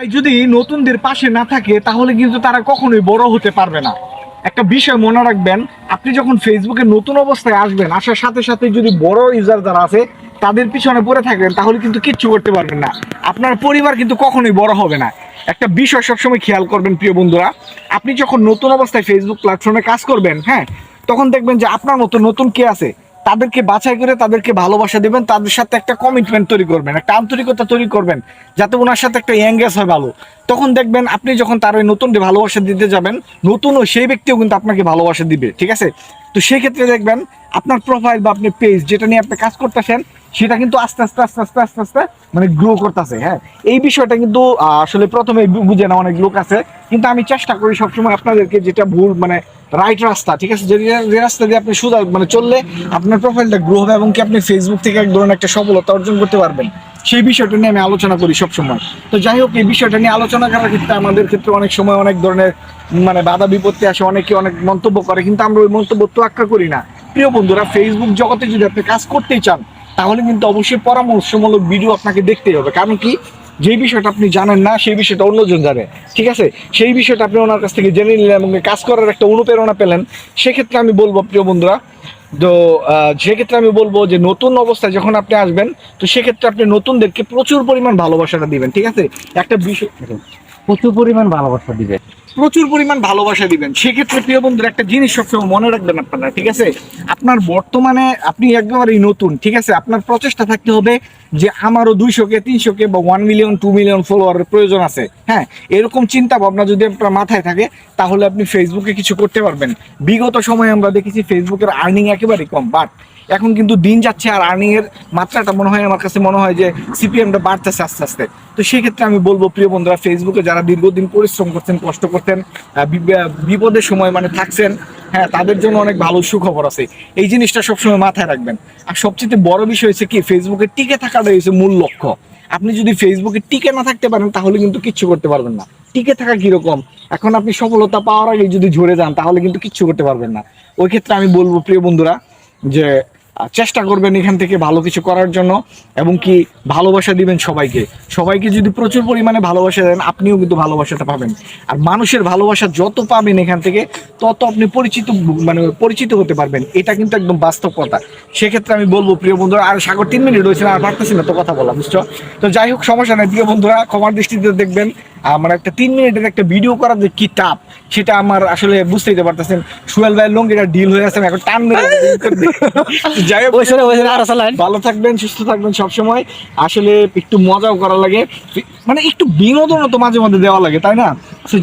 যদি নতুনদের পাশে না থাকে তাহলে কিন্তু তারা কখনোই বড় হতে পারবে না। একটা বিষয় মনে রাখবেন, আপনি যখন ফেসবুকে নতুন অবস্থায় আসবেন, আসার সাথে সাথে যদি বড় ইউজার যারা আছে তাদের পিছনে পড়ে থাকবেন তাহলে কিন্তু কিচ্ছু করতে পারবেন না। আপনার পরিবার কিন্তু কখনোই বড় হবে না। একটা বিষয় সবসময় খেয়াল করবেন প্রিয় বন্ধুরা, আপনি যখন নতুন অবস্থায় ফেসবুক প্ল্যাটফর্মে কাজ করবেন, হ্যাঁ, তখন দেখবেন যে আপনার মতো নতুন কে আছে তাদেরকে বাছাই করে তাদেরকে ভালোবাসা দিবেন, তাদের সাথে একটা কমিটমেন্ট তৈরি করবেন, একটা আন্তরিকতা তৈরি করবেন, যাতে ওনার সাথে একটা এঙ্গেজ হয় ভালো। তখন দেখবেন আপনি যখন তার ওই নতুনকে ভালোবাসা দিতে যাবেন, নতুনও সেই ব্যক্তিও কিন্তু আপনাকে ভালোবাসা দিবে, ঠিক আছে? তো সেই ক্ষেত্রে দেখবেন আপনার প্রোফাইল বা আপনি পেজ যেটা নিয়ে আপনি কাজ করতেছেন সেটা কিন্তু আস্তে আস্তে আস্তে আস্তে আস্তে আস্তে মানে গ্রো করতেছে। হ্যাঁ, এই বিষয়টা কিন্তু আসলে প্রথমে বুঝে না অনেক লোক আছে, কিন্তু আমি চেষ্টা করি সবসময় আপনাদেরকে যেটা ভুল মানে রাইট রাস্তা, ঠিক আছে, যে রাস্তা দিয়ে আপনি সোজা মানে চললে আপনার প্রোফাইলটা গ্রো হবে এবং কি আপনি ফেসবুক থেকে এক ধরনের একটা সফলতা অর্জন করতে পারবেন, সেই বিষয়টা নিয়ে আমি আলোচনা করি সবসময়। তো যাই হোক, এই বিষয়টা নিয়ে আলোচনা করার ক্ষেত্রে আমাদের ক্ষেত্রে অনেক সময় অনেক ধরনের মানে বাধা বিপত্তি আসে, অনেকে অনেক মন্তব্য করে, কিন্তু আমরা ওই মন্তব্য তোয়াক্কা করি না। প্রিয় বন্ধুরা, ফেসবুক জগতে যদি আপনি কাজ করতেই চান তাহলে কিন্তু অবশ্যই পরামর্শমূলক ভিডিও আপনাকে দেখতেই হবে। কারণ কি, যে বিষয়টা আপনি জানেন না সেই বিষয়টা অন্যজন জানে, ঠিক আছে? সেই বিষয়টা আপনি ওনার কাছ থেকে জেনে নিলেন এবং কাজ করার একটা অনুপ্রেরণা পেলেন। সেক্ষেত্রে আমি বলবো প্রিয় বন্ধুরা, তো সেক্ষেত্রে আমি বলবো যে নতুন অবস্থায় যখন আপনি আসবেন, তো সেক্ষেত্রে আপনি নতুনদেরকে প্রচুর পরিমাণ ভালোবাসাটা দিবেন, ঠিক আছে? একটা বিষয় প্রচুর পরিমাণ ভালোবাসা দিবে, প্রচুর পরিমাণ ভালোবাসা দিবেন। সেক্ষেত্রে প্রিয় বন্ধুরা একটা জিনিস সবসময় মনে রাখবেন আপনারা, ঠিক আছে? আপনার বর্তমানে আপনি একেবারেই নতুন, ঠিক আছে? আপনার প্রচেষ্টা থাকতে হবে যে আমারও 200K 300K বা 1 মিলিয়ন 2 মিলিয়ন ফলোয়ারের প্রয়োজন আছে। হ্যাঁ, এরকম চিন্তা ভাবনা যদি আপনার মাথায় থাকে তাহলে আপনি ফেসবুকে কিছু করতে পারবেন। বিগত সময়ে আমরা দেখেছি ফেসবুকের আর্নিং একেবারেই কম, বাট এখন কিন্তু দিন যাচ্ছে আর আর্নিং এর মাত্রাটা মনে হয়, আমার কাছে মনে হয় যে সিপিএমটা বাড়তেছে আস্তে আস্তে। তো সেক্ষেত্রে আমি বলবো প্রিয় বন্ধুরা, ফেসবুকে যারা দীর্ঘদিন পরিশ্রম করছেন, কষ্ট করতেন, বিপদের সময় মানে থাকছেন, হ্যাঁ, তাদের জন্য অনেক ভালো সুখবর আছে। এই জিনিসটা সবসময় মাথায় রাখবেন। আর সবচেয়ে বড় বিষয় হচ্ছে কি, ফেসবুকে টিকে থাকাটাই হচ্ছে মূল লক্ষ্য। আপনি যদি ফেসবুকে টিকে না থাকতে পারেন তাহলে কিন্তু কিচ্ছু করতে পারবেন না। টিকে থাকা কিরকম, এখন আপনি সফলতা পাওয়ার আগে যদি ঝরে যান তাহলে কিন্তু কিচ্ছু করতে পারবেন না। ওই ক্ষেত্রে আমি বলবো প্রিয় বন্ধুরা যে চেষ্টা করবেন এখান থেকে ভালো কিছু করার জন্য এবং কি ভালোবাসা দিবেন সবাইকে। সবাইকে যদি প্রচুর পরিমাণে ভালোবাসা দেন আপনিও কিন্তু ভালোবাসাটা পাবেন। আর মানুষের ভালোবাসা যত পাবেন এখান থেকে তত আপনি পরিচিত হতে পারবেন। এটা কিন্তু একদম বাস্তব কথা। সেক্ষেত্রে আমি বলবো প্রিয় বন্ধুরা, আর সাগর 3 মিনিট হয়েছে না, আর পারতেছি না তো কথা বলা, বুঝছো? তো যাই হোক, সমস্যা নাই প্রিয় বন্ধুরা, ক্ষমার দৃষ্টিতে দেখবেন। আমার একটা 3 মিনিটের একটা ভিডিও করার যে কি টাপ, সেটা আমার আসলে বুঝতেই পারতেছেন। সোহেল ভাইয়ের লঙ্গিটা ডিল হয়ে আছে, এখন টান মেরে যাই হোক, ভালো থাকবেন, সুস্থ থাকবেন সবসময়। আসলে একটু মজাও করা লাগে, মানে একটু বিনোদনও তো মাঝে মধ্যে দেওয়া লাগে, তাই না?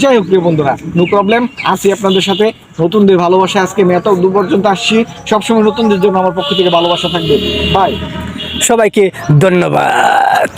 যাই হোক প্রিয় বন্ধুরা, নো প্রবলেম, আসি আপনাদের সাথে। নতুনদের ভালোবাসা আজকে আমি এত দূর পর্যন্ত আসছি, সবসময় নতুনদের জন্য আমার পক্ষ থেকে ভালোবাসা থাকবে। বাই, সবাইকে ধন্যবাদ।